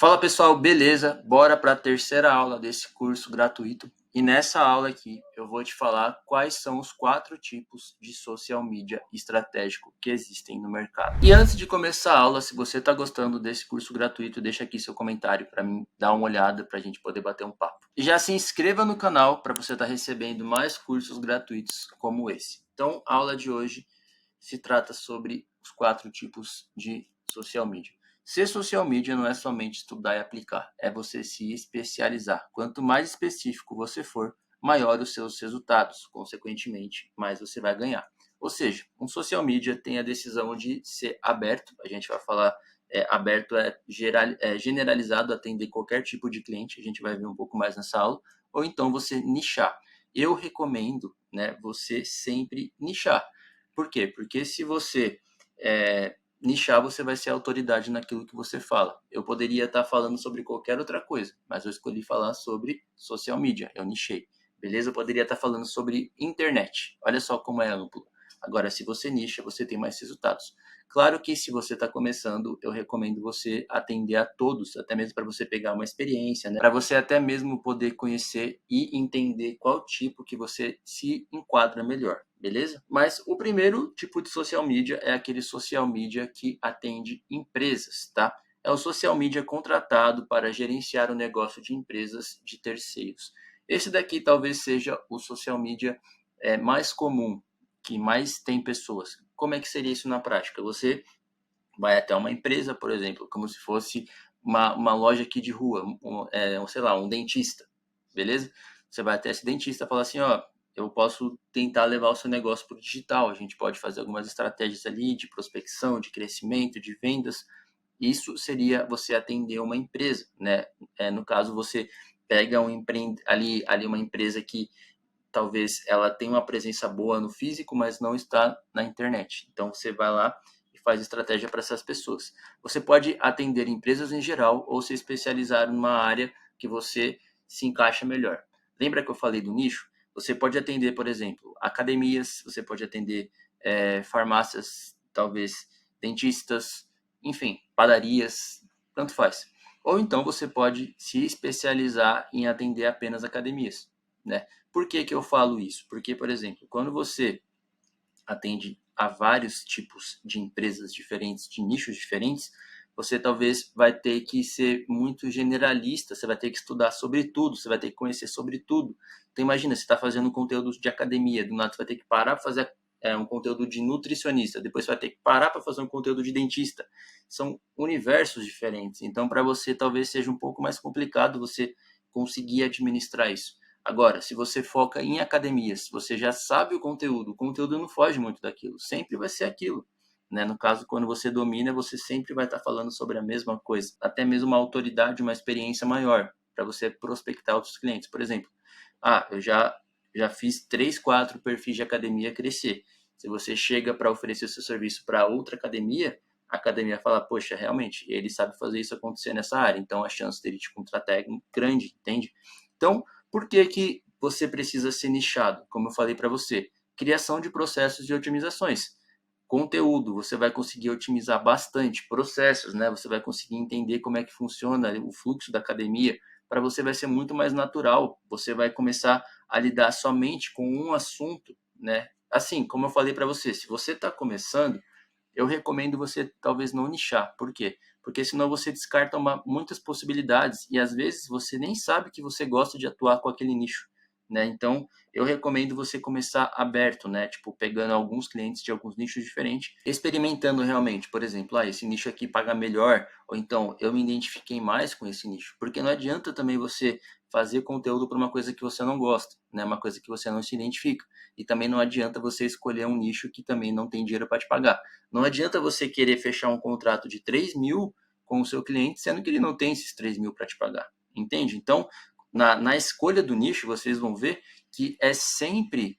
Fala pessoal, beleza? Bora para a terceira aula desse curso gratuito. E nessa aula aqui eu vou te falar quais são os 4 tipos de social media estratégico que existem no mercado. E antes de começar a aula, se você está gostando desse curso gratuito, deixa aqui seu comentário para mim dar uma olhada para a gente poder bater um papo. E já se inscreva no canal para você estar recebendo mais cursos gratuitos como esse. Então, a aula de hoje se trata sobre os 4 tipos de social media. Ser social media não é somente estudar e aplicar, é você se especializar. Quanto mais específico você for, maior os seus resultados, consequentemente, mais você vai ganhar. Ou seja, um social media tem a decisão de ser aberto, a gente vai falar aberto generalizado, atender qualquer tipo de cliente, a gente vai ver um pouco mais nessa aula, ou então você nichar. Eu recomendo, você sempre nichar. Por quê? Porque se você nichar, você vai ser autoridade naquilo que você fala. Eu poderia estar falando sobre qualquer outra coisa, mas eu escolhi falar sobre social media, eu nichei. Beleza? Eu poderia estar falando sobre internet. Olha só como é amplo. Agora, se você nicha, você tem mais resultados. Claro que se você está começando, eu recomendo você atender a todos, até mesmo para você pegar uma experiência, né? Para você até mesmo poder conhecer e entender qual tipo que você se enquadra melhor, beleza? Mas o primeiro tipo de social media é aquele social media que atende empresas, tá? É o social media contratado para gerenciar o negócio de empresas de terceiros. Esse daqui talvez seja o social media mais comum, que mais tem pessoas. Como é que seria isso na prática? Você vai até uma empresa, por exemplo, como se fosse uma loja aqui de rua, sei lá, um dentista, beleza? Você vai até esse dentista e fala assim, ó, eu posso tentar levar o seu negócio para o digital, a gente pode fazer algumas estratégias ali de prospecção, de crescimento, de vendas. Isso seria você atender uma empresa, né? No caso, você pega ali uma empresa que talvez ela tenha uma presença boa no físico, mas não está na internet. Então você vai lá e faz estratégia para essas pessoas. Você pode atender empresas em geral ou se especializar numa área que você se encaixa melhor. Lembra que eu falei do nicho? Você pode atender, por exemplo, academias, você pode atender farmácias, talvez dentistas, enfim, padarias, tanto faz. Ou então você pode se especializar em atender apenas academias, né? Por que que eu falo isso? Porque, por exemplo, quando você atende a vários tipos de empresas diferentes, de nichos diferentes, você talvez vai ter que ser muito generalista, você vai ter que estudar sobre tudo, você vai ter que conhecer sobre tudo. Então imagina, você está fazendo um conteúdo de academia, do nada você vai ter que parar para fazer um conteúdo de nutricionista, depois você vai ter que parar para fazer um conteúdo de dentista. São universos diferentes, então para você talvez seja um pouco mais complicado você conseguir administrar isso. Agora, se você foca em academias, você já sabe o conteúdo não foge muito daquilo, sempre vai ser aquilo. Né? No caso, quando você domina, você sempre vai estar falando sobre a mesma coisa, até mesmo uma autoridade, uma experiência maior, para você prospectar outros clientes. Por exemplo, eu já fiz 3, 4 perfis de academia crescer. Se você chega para oferecer seu serviço para outra academia, a academia fala, poxa, realmente, ele sabe fazer isso acontecer nessa área, então a chance dele te contratar é grande, entende? Então, por que que você precisa ser nichado? Como eu falei para você, criação de processos de otimizações. Conteúdo, você vai conseguir otimizar bastante processos, né? Você vai conseguir entender como é que funciona o fluxo da academia. Para você vai ser muito mais natural. Você vai começar a lidar somente com um assunto, né? Assim, como eu falei para você, se você está começando, eu recomendo você talvez não nichar. Por quê? Porque senão você descarta muitas possibilidades e às vezes você nem sabe que você gosta de atuar com aquele nicho, né? Então, eu recomendo você começar aberto, né? Tipo, pegando alguns clientes de alguns nichos diferentes, experimentando realmente. Por exemplo, esse nicho aqui paga melhor, ou então eu me identifiquei mais com esse nicho. Porque não adianta também você fazer conteúdo para uma coisa que você não gosta, né? Uma coisa que você não se identifica. E também não adianta você escolher um nicho que também não tem dinheiro para te pagar. Não adianta você querer fechar um contrato de 3.000 com o seu cliente, sendo que ele não tem esses 3.000 para te pagar. Entende? Então, na escolha do nicho, vocês vão ver que é sempre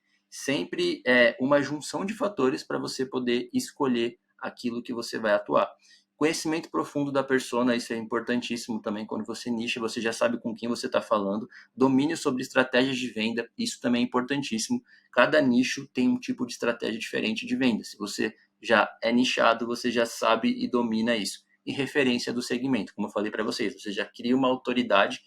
uma junção de fatores para você poder escolher aquilo que você vai atuar. Conhecimento profundo da persona, isso é importantíssimo também. Quando você nicha, você já sabe com quem você está falando. Domínio sobre estratégias de venda, isso também é importantíssimo. Cada nicho tem um tipo de estratégia diferente de venda. Se você já é nichado, você já sabe e domina isso. e referência do segmento, como eu falei para vocês. Você já cria uma autoridade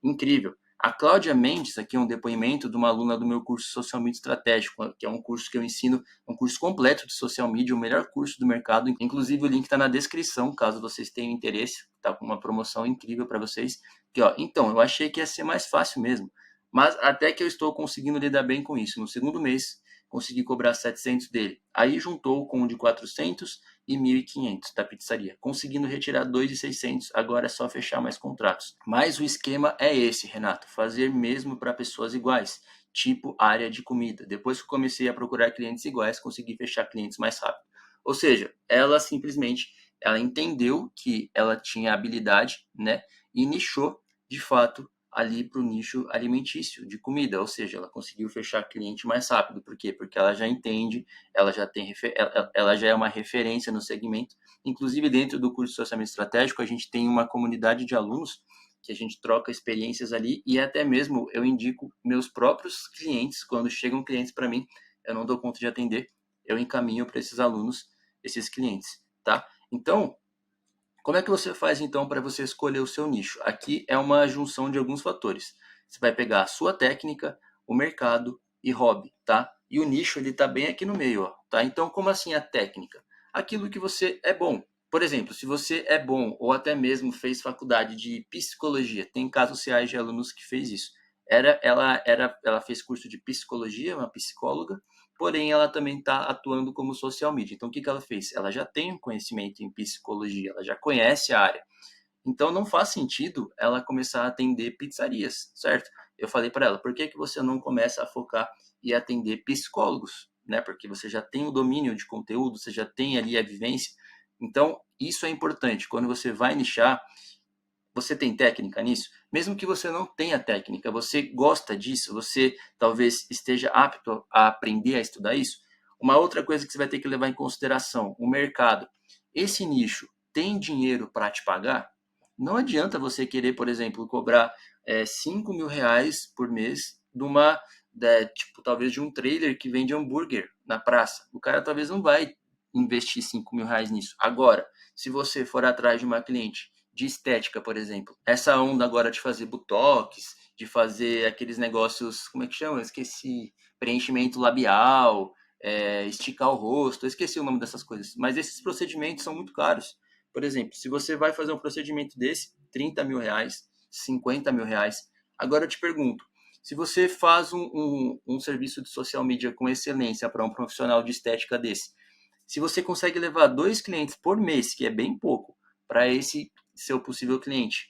incrível. A Cláudia Mendes, aqui é um depoimento de uma aluna do meu curso Social Media Estratégico, que é um curso que eu ensino, um curso completo de social media, o melhor curso do mercado. Inclusive, o link está na descrição, caso vocês tenham interesse. Está com uma promoção incrível para vocês. Que, ó, então, eu achei que ia ser mais fácil mesmo, mas até que eu estou conseguindo lidar bem com isso. No segundo mês, consegui cobrar 700 dele. Aí juntou com o de 400 e 1.500 da pizzaria, conseguindo retirar 2.600. Agora é só fechar mais contratos. Mas o esquema é esse, Renato, fazer mesmo para pessoas iguais, tipo área de comida. Depois que eu comecei a procurar clientes iguais, consegui fechar clientes mais rápido. Ou seja, ela simplesmente ela entendeu que ela tinha habilidade, né, e nichou de fato ali para o nicho alimentício de comida, ou seja, ela conseguiu fechar cliente mais rápido. Por quê? Porque ela já entende, ela já tem, ela já é uma referência no segmento. Inclusive, dentro do curso de Sociamento Estratégico, a gente tem uma comunidade de alunos que a gente troca experiências ali, e até mesmo eu indico meus próprios clientes. Quando chegam clientes para mim, eu não dou conta de atender, eu encaminho para esses alunos, esses clientes, tá? Então, como é que você faz então para você escolher o seu nicho? Aqui é uma junção de alguns fatores. Você vai pegar a sua técnica, o mercado e hobby, tá? E o nicho ele tá bem aqui no meio, ó, tá? Então, como assim a técnica? Aquilo que você é bom. Por exemplo, se você é bom ou até mesmo fez faculdade de psicologia, tem casos reais de alunos que fez isso. Ela fez curso de psicologia, uma psicóloga, porém ela também está atuando como social media. Então, o que ela fez? Ela já tem um conhecimento em psicologia, ela já conhece a área. Então, não faz sentido ela começar a atender pizzarias, certo? Eu falei para ela, por que você não começa a focar e atender psicólogos, né? Porque você já tem o domínio de conteúdo, você já tem ali a vivência. Então, isso é importante. Quando você vai nichar, você tem técnica nisso? Mesmo que você não tenha técnica, você gosta disso? Você talvez esteja apto a aprender a estudar isso? Uma outra coisa que você vai ter que levar em consideração, o mercado. Esse nicho tem dinheiro para te pagar? Não adianta você querer, por exemplo, cobrar 5 mil reais por mês de uma, tipo, talvez de um trailer que vende hambúrguer na praça. O cara talvez não vai investir 5 mil reais nisso. Agora, se você for atrás de uma cliente de estética, por exemplo. Essa onda agora de fazer botox, de fazer aqueles negócios, como é que chama? Eu esqueci. Preenchimento labial, esticar o rosto, eu esqueci o nome dessas coisas. Mas esses procedimentos são muito caros. Por exemplo, se você vai fazer um procedimento desse, 30 mil reais, 50 mil reais. Agora eu te pergunto, se você faz um serviço de social media com excelência para um profissional de estética desse, se você consegue levar 2 clientes por mês, que é bem pouco, para esse seu possível cliente,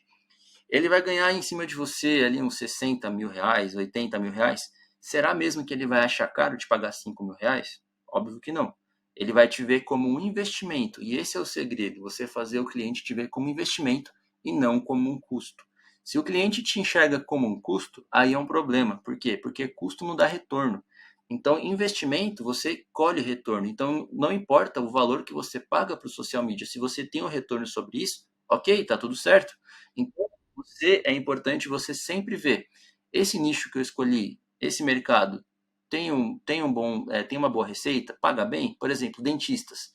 ele vai ganhar em cima de você ali uns 60 mil reais, 80 mil reais. Será mesmo que ele vai achar caro te pagar 5 mil reais? Óbvio que não. Ele vai te ver como um investimento. E esse é o segredo, você fazer o cliente te ver como investimento e não como um custo. Se o cliente te enxerga como um custo, aí é um problema. Por quê? Porque custo não dá retorno. Então, investimento, você colhe retorno. Então, não importa o valor que você paga para o social media. Se você tem um retorno sobre isso, ok, tá tudo certo. Então, é importante você sempre ver esse nicho que eu escolhi, esse mercado tem uma boa receita, paga bem, por exemplo, dentistas.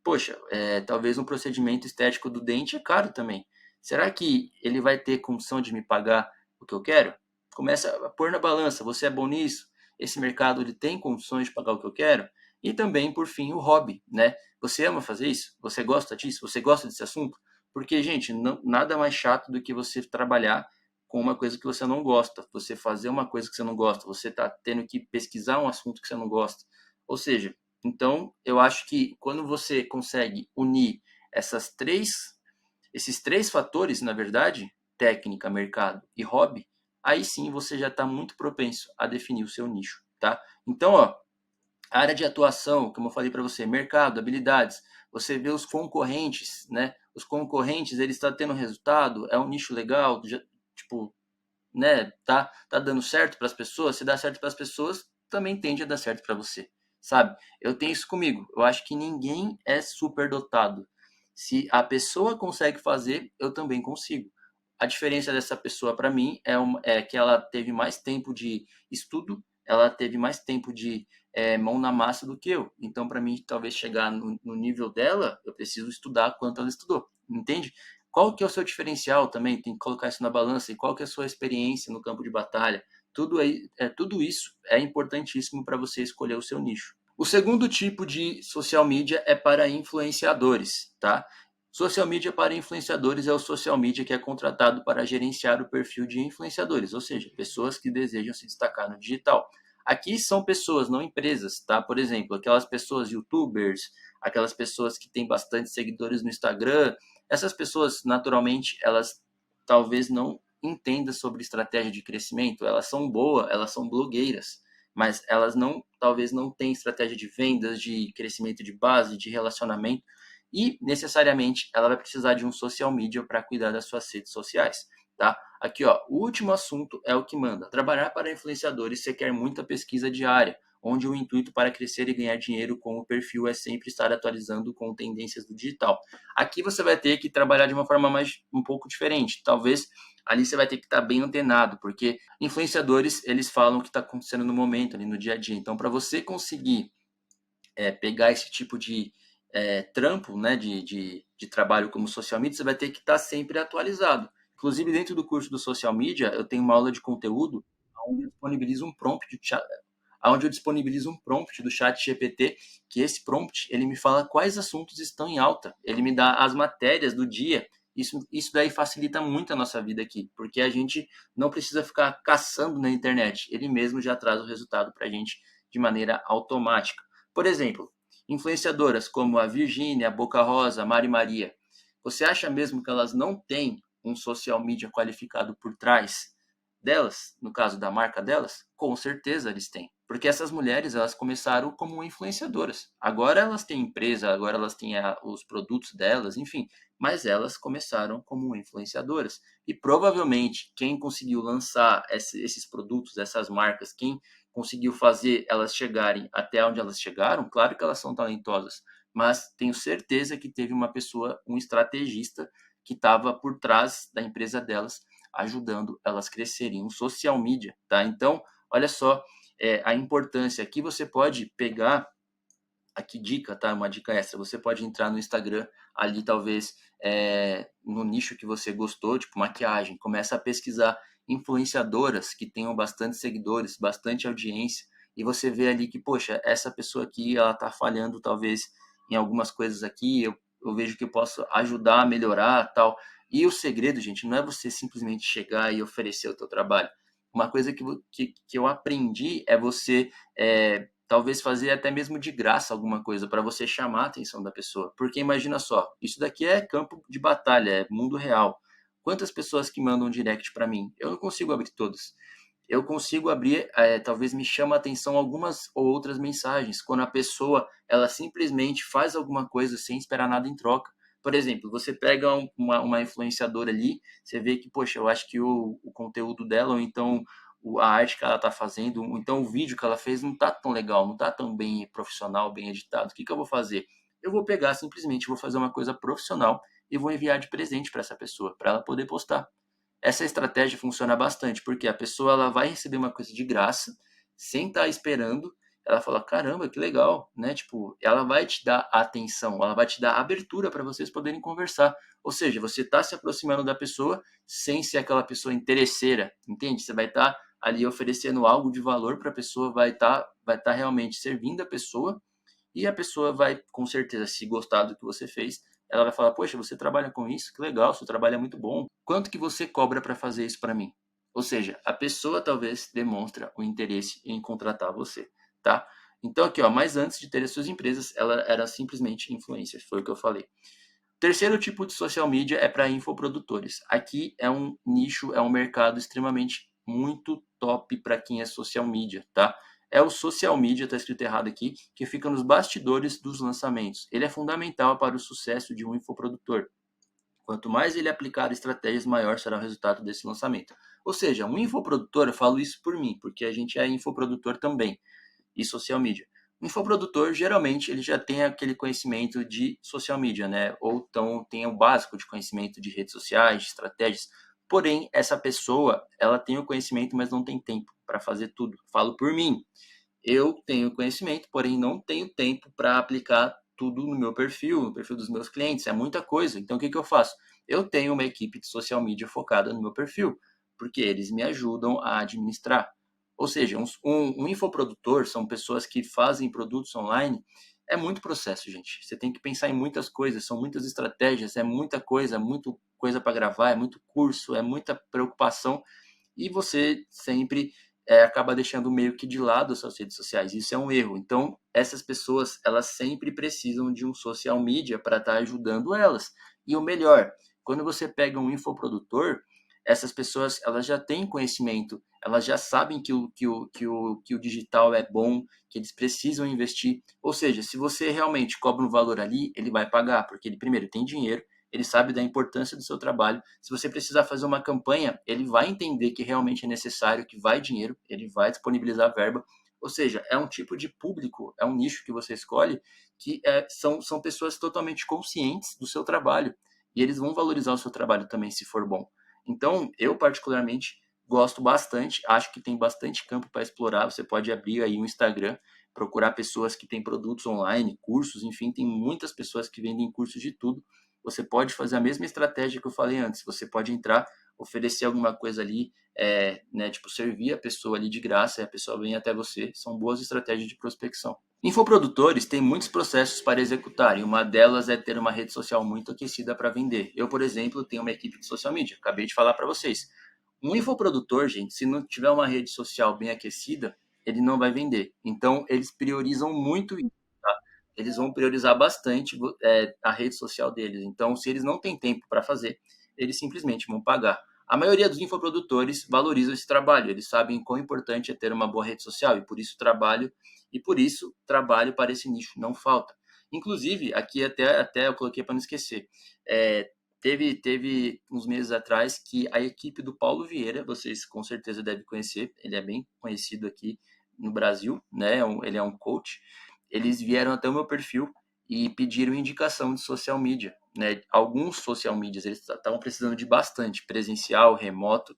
Poxa, talvez um procedimento estético do dente é caro também. Será que ele vai ter condição de me pagar o que eu quero? Começa a pôr na balança, você é bom nisso? Esse mercado ele tem condições de pagar o que eu quero? E também, por fim, o hobby, né? Você ama fazer isso? Você gosta disso? Você gosta desse assunto? Porque, gente, nada mais chato do que você trabalhar com uma coisa que você não gosta, você fazer uma coisa que você não gosta, você está tendo que pesquisar um assunto que você não gosta. Ou seja, então eu acho que quando você consegue unir esses três fatores, na verdade, técnica, mercado e hobby, aí sim você já está muito propenso a definir o seu nicho, tá? Então, ó, área de atuação, como eu falei para você, mercado, habilidades, você vê os concorrentes, né? Os concorrentes, eles estão tendo resultado, é um nicho legal, já, tipo, né? Tá dando certo para as pessoas, se dá certo para as pessoas, também tende a dar certo para você, sabe? Eu tenho isso comigo. Eu acho que ninguém é superdotado. Se a pessoa consegue fazer, eu também consigo. A diferença dessa pessoa para mim é que ela teve mais tempo de estudo, ela teve mais tempo de mão na massa do que eu. Então, para mim, talvez chegar no nível dela, eu preciso estudar quanto ela estudou. entende? Qual que é o seu diferencial também? Tem que colocar isso na balança. E qual que é a sua experiência no campo de batalha? Tudo isso é importantíssimo para você escolher o seu nicho. O segundo tipo de social media é para influenciadores, tá? Social media para influenciadores é o social media que é contratado para gerenciar o perfil de influenciadores, ou seja, pessoas que desejam se destacar no digital. Aqui são pessoas, não empresas, tá? Por exemplo, aquelas pessoas youtubers, aquelas pessoas que têm bastante seguidores no Instagram, essas pessoas, naturalmente, elas talvez não entendam sobre estratégia de crescimento, elas são boas, elas são blogueiras, mas elas talvez não têm estratégia de vendas, de crescimento de base, de relacionamento, e necessariamente ela vai precisar de um social media para cuidar das suas redes sociais, tá? Aqui, ó, o último assunto é o que manda. Trabalhar para influenciadores requer muita pesquisa diária, onde o intuito para crescer e ganhar dinheiro com o perfil é sempre estar atualizando com tendências do digital. Aqui você vai ter que trabalhar de uma forma um pouco diferente. Talvez ali você vai ter que estar bem antenado, porque influenciadores, eles falam o que está acontecendo no momento, ali no dia a dia. Então, para você conseguir pegar esse tipo de trampo, né, de trabalho como social media, você vai ter que estar sempre atualizado. Inclusive, dentro do curso do social media, eu tenho uma aula de conteúdo onde eu disponibilizo um prompt do chat GPT, que esse prompt, ele me fala quais assuntos estão em alta, ele me dá as matérias do dia. Isso daí facilita muito a nossa vida aqui, porque a gente não precisa ficar caçando na internet, ele mesmo já traz o resultado para a gente de maneira automática. Por exemplo, influenciadoras como a Virgínia, a Boca Rosa, a Mari Maria, você acha mesmo que elas não têm um social media qualificado por trás delas, no caso da marca delas? Com certeza eles têm. Porque essas mulheres, elas começaram como influenciadoras. Agora elas têm empresa, agora elas têm os produtos delas, enfim. Mas elas começaram como influenciadoras. E provavelmente quem conseguiu lançar esses produtos, essas marcas, quem conseguiu fazer elas chegarem até onde elas chegaram, claro que elas são talentosas, mas tenho certeza que teve uma pessoa, um estrategista, que estava por trás da empresa delas, ajudando elas crescerem, um social media, tá? Então, olha só a importância. Aqui você pode pegar, aqui dica, tá? Uma dica extra, você pode entrar no Instagram, ali talvez no nicho que você gostou, tipo maquiagem, começa a pesquisar influenciadoras que tenham bastante seguidores, bastante audiência, e você vê ali que, poxa, essa pessoa aqui, ela tá falhando talvez em algumas coisas aqui, eu vejo que eu posso ajudar a melhorar, tal. E o segredo, gente, não é você simplesmente chegar e oferecer o teu trabalho. Uma coisa que eu aprendi é você talvez fazer até mesmo de graça alguma coisa para você chamar a atenção da pessoa. Porque imagina só, isso daqui é campo de batalha, é mundo real. Quantas pessoas que mandam direct para mim? Eu não consigo abrir todas. Eu consigo abrir, talvez me chama a atenção algumas ou outras mensagens, quando a pessoa, ela simplesmente faz alguma coisa sem esperar nada em troca. Por exemplo, você pega uma influenciadora ali, você vê que, poxa, eu acho que o conteúdo dela, ou então a arte que ela está fazendo, ou então o vídeo que ela fez não está tão legal, não está tão bem profissional, bem editado. O que eu vou fazer? Eu vou pegar simplesmente, vou fazer uma coisa profissional e vou enviar de presente para essa pessoa, para ela poder postar. Essa estratégia funciona bastante, porque a pessoa ela vai receber uma coisa de graça, sem estar esperando, ela fala, caramba, que legal, né? Tipo, ela vai te dar atenção, ela vai te dar abertura para vocês poderem conversar. Ou seja, você está se aproximando da pessoa sem ser aquela pessoa interesseira, entende? Você vai estar ali oferecendo algo de valor para a pessoa, vai estar realmente servindo a pessoa, e a pessoa vai, com certeza, se gostar do que você fez, ela vai falar, poxa, você trabalha com isso? Que legal, seu trabalho é muito bom. Quanto que você cobra para fazer isso para mim? Ou seja, a pessoa talvez demonstra o interesse em contratar você, tá? Então aqui, ó, mas antes de ter as suas empresas, ela era simplesmente influencer, foi o que eu falei. Terceiro tipo de social media é para infoprodutores. Aqui é um nicho, é um mercado extremamente muito top para quem é social media, tá? É o social media, tá escrito errado aqui, que fica nos bastidores dos lançamentos. Ele é fundamental para o sucesso de um infoprodutor. Quanto mais ele aplicar estratégias, maior será o resultado desse lançamento. Ou seja, um infoprodutor, eu falo isso por mim, porque a gente é infoprodutor também, e social media. O infoprodutor, geralmente, ele já tem aquele conhecimento de social media, né? Ou então tem o básico de conhecimento de redes sociais, de estratégias. Porém, essa pessoa, ela tem o conhecimento, mas não tem tempo para fazer tudo. Falo por mim. Eu tenho conhecimento, porém não tenho tempo para aplicar tudo no meu perfil, no perfil dos meus clientes, é muita coisa. Então, o que eu faço? Eu tenho uma equipe de social media focada no meu perfil, porque eles me ajudam a administrar. Ou seja, um infoprodutor são pessoas que fazem produtos online. É muito processo, gente. Você tem que pensar em muitas coisas, são muitas estratégias, é muita coisa para gravar, é muito curso, é muita preocupação e você sempre acaba deixando meio que de lado as suas redes sociais. Isso é um erro. Então, essas pessoas, elas sempre precisam de um social media para estar ajudando elas. E o melhor, quando você pega um infoprodutor, essas pessoas, elas já têm conhecimento, elas já sabem que o digital é bom, que eles precisam investir. Ou seja, se você realmente cobra um valor ali, ele vai pagar, porque ele primeiro tem dinheiro, ele sabe da importância do seu trabalho. Se você precisar fazer uma campanha, ele vai entender que realmente é necessário, que vai dinheiro, ele vai disponibilizar verba. Ou seja, é um tipo de público, é um nicho que você escolhe, que são pessoas totalmente conscientes do seu trabalho. E eles vão valorizar o seu trabalho também, se for bom. Então, eu particularmente gosto bastante, acho que tem bastante campo para explorar. Você pode abrir aí um Instagram, procurar pessoas que têm produtos online, cursos, enfim, tem muitas pessoas que vendem cursos de tudo. Você pode fazer a mesma estratégia que eu falei antes. Você pode entrar, oferecer alguma coisa ali, né, tipo, servir a pessoa ali de graça e a pessoa vem até você. São boas estratégias de prospecção. Infoprodutores têm muitos processos para executar e uma delas é ter uma rede social muito aquecida para vender. Eu, por exemplo, tenho uma equipe de social media, acabei de falar para vocês. Um infoprodutor, gente, se não tiver uma rede social bem aquecida, ele não vai vender. Então, eles priorizam muito isso, tá? Eles vão priorizar bastante a rede social deles. Então, se eles não têm tempo para fazer, eles simplesmente vão pagar. A maioria dos infoprodutores valoriza esse trabalho. Eles sabem quão importante é ter uma boa rede social e por isso trabalho para esse nicho não falta. Inclusive, aqui até eu coloquei para não esquecer. Teve uns meses atrás que a equipe do Paulo Vieira, vocês com certeza devem conhecer, ele é bem conhecido aqui no Brasil, né? Ele é um coach. Eles vieram até o meu perfil e pediram indicação de social media, né? Alguns social medias eles estavam precisando de bastante, presencial, remoto,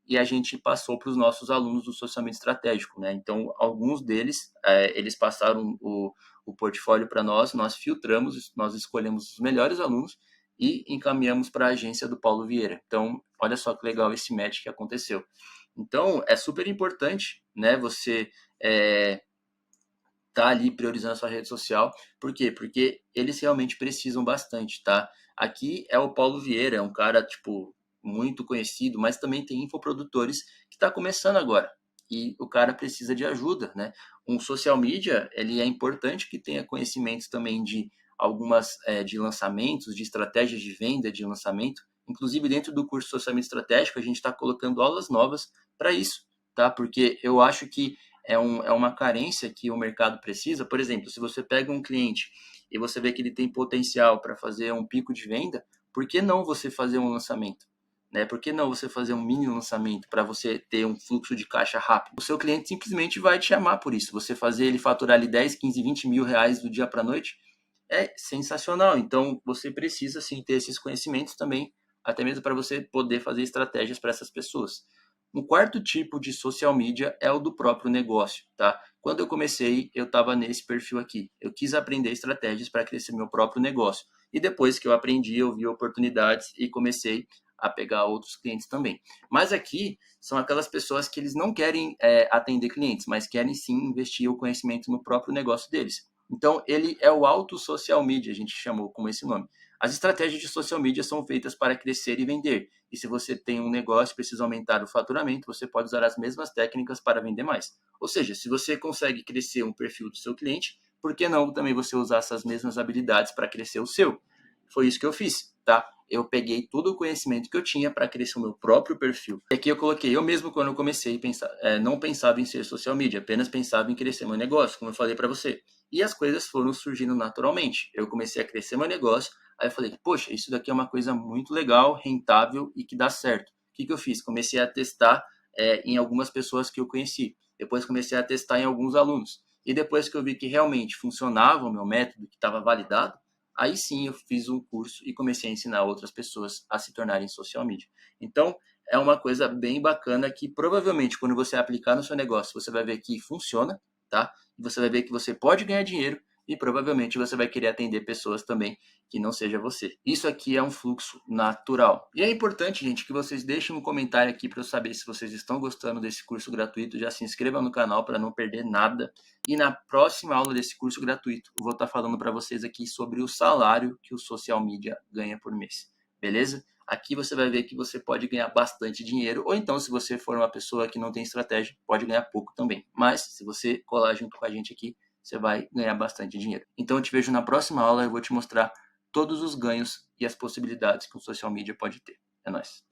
e a gente passou para os nossos alunos do social media estratégico, né? Então, alguns deles, eles passaram o portfólio para nós filtramos, nós escolhemos os melhores alunos e encaminhamos para a agência do Paulo Vieira. Então, olha só que legal esse match que aconteceu. Então, é super importante, né, você tá ali priorizando a sua rede social. Por quê? Porque eles realmente precisam bastante, tá? Aqui é o Paulo Vieira, é um cara, tipo, muito conhecido, mas também tem infoprodutores que está começando agora. E o cara precisa de ajuda, né? Um social media, ele é importante que tenha conhecimentos também de algumas, de lançamentos, de estratégias de venda, de lançamento. Inclusive, dentro do curso Social Media Estratégico, a gente está colocando aulas novas para isso, tá? Porque eu acho que é uma carência que o mercado precisa. Por exemplo, se você pega um cliente e você vê que ele tem potencial para fazer um pico de venda, por que não você fazer um lançamento? Né? Por que não você fazer um mini lançamento para você ter um fluxo de caixa rápido? O seu cliente simplesmente vai te chamar por isso. Você fazer ele faturar ali 10, 15, 20 mil reais do dia para a noite é sensacional. Então, você precisa sim ter esses conhecimentos também, até mesmo para você poder fazer estratégias para essas pessoas. Um quarto tipo de social media é o do próprio negócio, tá? Quando eu comecei, eu estava nesse perfil aqui. Eu quis aprender estratégias para crescer meu próprio negócio. E depois que eu aprendi, eu vi oportunidades e comecei a pegar outros clientes também. Mas aqui são aquelas pessoas que eles não querem atender clientes, mas querem sim investir o conhecimento no próprio negócio deles. Então, ele é o alto social media, a gente chamou como esse nome. As estratégias de social media são feitas para crescer e vender. E se você tem um negócio e precisa aumentar o faturamento, você pode usar as mesmas técnicas para vender mais. Ou seja, se você consegue crescer um perfil do seu cliente, por que não também você usar essas mesmas habilidades para crescer o seu? Foi isso que eu fiz, tá? Eu peguei todo o conhecimento que eu tinha para crescer o meu próprio perfil. E aqui eu coloquei, eu mesmo quando eu comecei, não pensava em ser social media, apenas pensava em crescer meu negócio, como eu falei para você. E as coisas foram surgindo naturalmente. Eu comecei a crescer meu negócio, aí eu falei, poxa, isso daqui é uma coisa muito legal, rentável e que dá certo. O que eu fiz? Comecei a testar em algumas pessoas que eu conheci. Depois comecei a testar em alguns alunos. E depois que eu vi que realmente funcionava o meu método, que estava validado, aí sim eu fiz um curso e comecei a ensinar outras pessoas a se tornarem social media. Então, é uma coisa bem bacana que provavelmente quando você aplicar no seu negócio, você vai ver que funciona, tá? E você vai ver que você pode ganhar dinheiro e provavelmente você vai querer atender pessoas também que não seja você. Isso aqui é um fluxo natural. E é importante, gente, que vocês deixem um comentário aqui para eu saber se vocês estão gostando desse curso gratuito. Já se inscrevam no canal para não perder nada. E na próxima aula desse curso gratuito, eu vou estar falando para vocês aqui sobre o salário que o social media ganha por mês. Beleza? Aqui você vai ver que você pode ganhar bastante dinheiro, ou então, se você for uma pessoa que não tem estratégia, pode ganhar pouco também. Mas, se você colar junto com a gente aqui, você vai ganhar bastante dinheiro. Então, eu te vejo na próxima aula, eu vou te mostrar todos os ganhos e as possibilidades que o social media pode ter. É nóis!